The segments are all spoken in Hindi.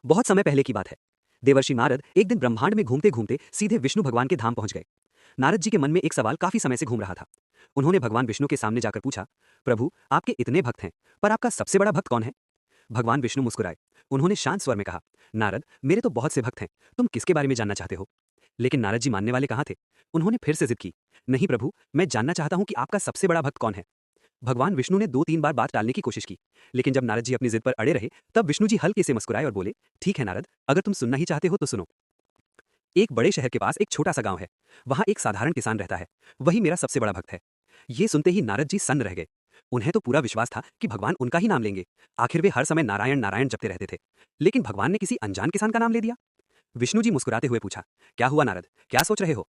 बहुत समय पहले की बात है। देवर्षि नारद एक दिन ब्रह्मांड में घूमते घूमते सीधे विष्णु भगवान के धाम पहुंच गए। नारद जी के मन में एक सवाल काफी समय से घूम रहा था। उन्होंने भगवान विष्णु के सामने जाकर पूछा, प्रभु आपके इतने भक्त हैं, पर आपका सबसे बड़ा भक्त कौन है? भगवान विष्णु मुस्कुराए। उन्होंने शांत स्वर में कहा, नारद मेरे तो बहुत से भक्त हैं, तुम किसके बारे में जानना चाहते हो? लेकिन नारद जी मानने वाले कहाँ थे? उन्होंने फिर से जिद की, नहीं प्रभु, मैं जानना चाहता हूँ कि आपका सबसे बड़ा भक्त कौन है। भगवान विष्णु ने 2-3 बार बात टालने की कोशिश की, लेकिन जब नारद जी अपनी जिद पर अड़े रहे, तब विष्णु जी हल्के से मुस्कुराए और बोले, ठीक है नारद, अगर तुम सुनना ही चाहते हो तो सुनो। एक बड़े शहर के पास एक छोटा सा गांव है। वहां एक साधारण किसान रहता है। वही मेरा सबसे बड़ा भक्त है। ये सुनते ही नारद जी सन्न रह गए। उन्हें तो पूरा विश्वास था कि भगवान उनका ही नाम लेंगे। आखिर वे हर समय नारायण नारायण जपते रहते थे। लेकिन भगवान ने किसी अनजान किसान का नाम ले दिया। विष्णु जी मुस्कुराते हुए पूछा, क्या हुआ नारद, क्या सोच रहे हो?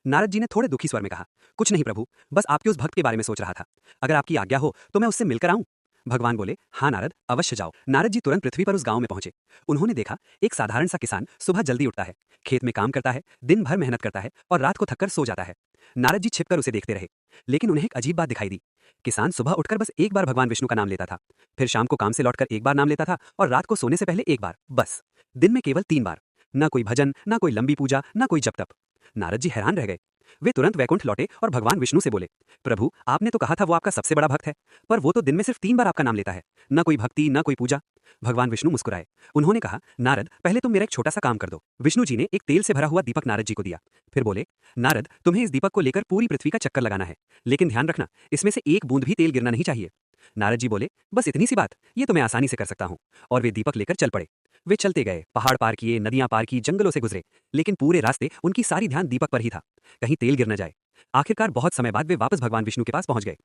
नारद जी ने थोड़े दुखी स्वर में कहा, कुछ नहीं प्रभु, बस आपके उस भक्त के बारे में सोच रहा था। अगर आपकी आज्ञा हो तो मैं उससे मिलकर आऊं? भगवान बोले, हाँ नारद, अवश्य जाओ। नारद जी तुरंत पृथ्वी पर उस गांव में पहुंचे। उन्होंने देखा, एक साधारण सा किसान सुबह जल्दी उठता है, खेत में काम करता है, दिन भर मेहनत करता है और रात को थककर सो जाता है। नारद जी छिपकर उसे देखते रहे। लेकिन उन्हें एक अजीब बात दिखाई दी। किसान सुबह उठकर बस एक बार भगवान विष्णु का नाम लेता था, फिर शाम को काम से लौटकर एक बार नाम लेता था और रात को सोने से पहले एक बार, बस। दिन में केवल 3 बार। ना कोई भजन, ना कोई लंबी पूजा, ना कोई जप तप। नारद जी हैरान रह गए। वे तुरंत वैकुंठ लौटे और भगवान विष्णु से बोले, प्रभु आपने तो कहा था वो आपका सबसे बड़ा भक्त है, पर वो तो दिन में सिर्फ 3 बार आपका नाम लेता है। न कोई भक्ति, न कोई पूजा। भगवान विष्णु मुस्कुराए। उन्होंने कहा, नारद पहले तुम मेरा एक छोटा सा काम कर दो। विष्णु जी ने एक तेल से भरा हुआ दीपक नारद जी को दिया। फिर बोले, नारद तुम्हें इस दीपक को लेकर पूरी पृथ्वी का चक्कर लगाना है, लेकिन ध्यान रखना, इसमें से एक बूंद भी तेल गिरना नहीं चाहिए। नारद जी बोले, बस इतनी सी बात, ये तो मैं आसानी से कर सकता हूँ। और वे दीपक लेकर चल पड़े। वे चलते गए, पहाड़ पार किए, नदियां पार की, जंगलों से गुजरे, लेकिन पूरे रास्ते उनकी सारी ध्यान दीपक पर ही था, कहीं तेल गिर न जाए। आखिरकार बहुत समय बाद वे वापस भगवान विष्णु के पास पहुंच गए।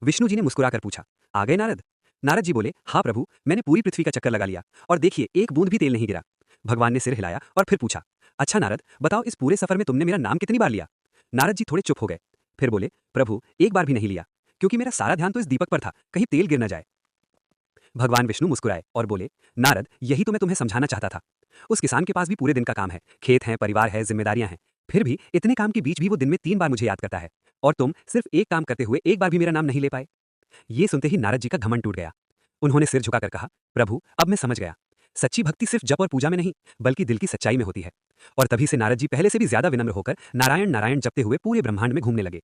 विष्णु जी ने मुस्कुराकर पूछा, आ गए नारद? नारद जी बोले, हाँ प्रभु, मैंने पूरी पृथ्वी का चक्कर लगा लिया और देखिए एक बूंद भी तेल नहीं गिरा। भगवान ने सिर हिलाया और फिर पूछा, अच्छा नारद, बताओ इस पूरे सफर में तुमने मेरा नाम कितनी बार लिया? नारद जी थोड़े चुप हो गए। फिर बोले, प्रभु एक बार भी नहीं लिया, क्योंकि मेरा सारा ध्यान तो इस दीपक पर था, कहीं तेल गिर न जाए। भगवान विष्णु मुस्कुराए और बोले, नारद यही तो मैं तुम्हें समझाना चाहता था। उस किसान के पास भी पूरे दिन का काम है, खेत है, परिवार है, जिम्मेदारियां हैं। फिर भी इतने काम के बीच भी वो दिन में 3 बार मुझे याद करता है, और तुम सिर्फ एक काम करते हुए एक बार भी मेरा नाम नहीं ले पाए। ये सुनते ही नारद जी का घमंड टूट गया। उन्होंने सिर झुकाकर कहा, प्रभु अब मैं समझ गया। सच्ची भक्ति सिर्फ जप और पूजा में नहीं, बल्कि दिल की सच्चाई में होती है। और तभी से नारद जी पहले से भी ज्यादा विनम्र होकर नारायण नारायण जपते हुए पूरे ब्रह्मांड में घूमने लगे।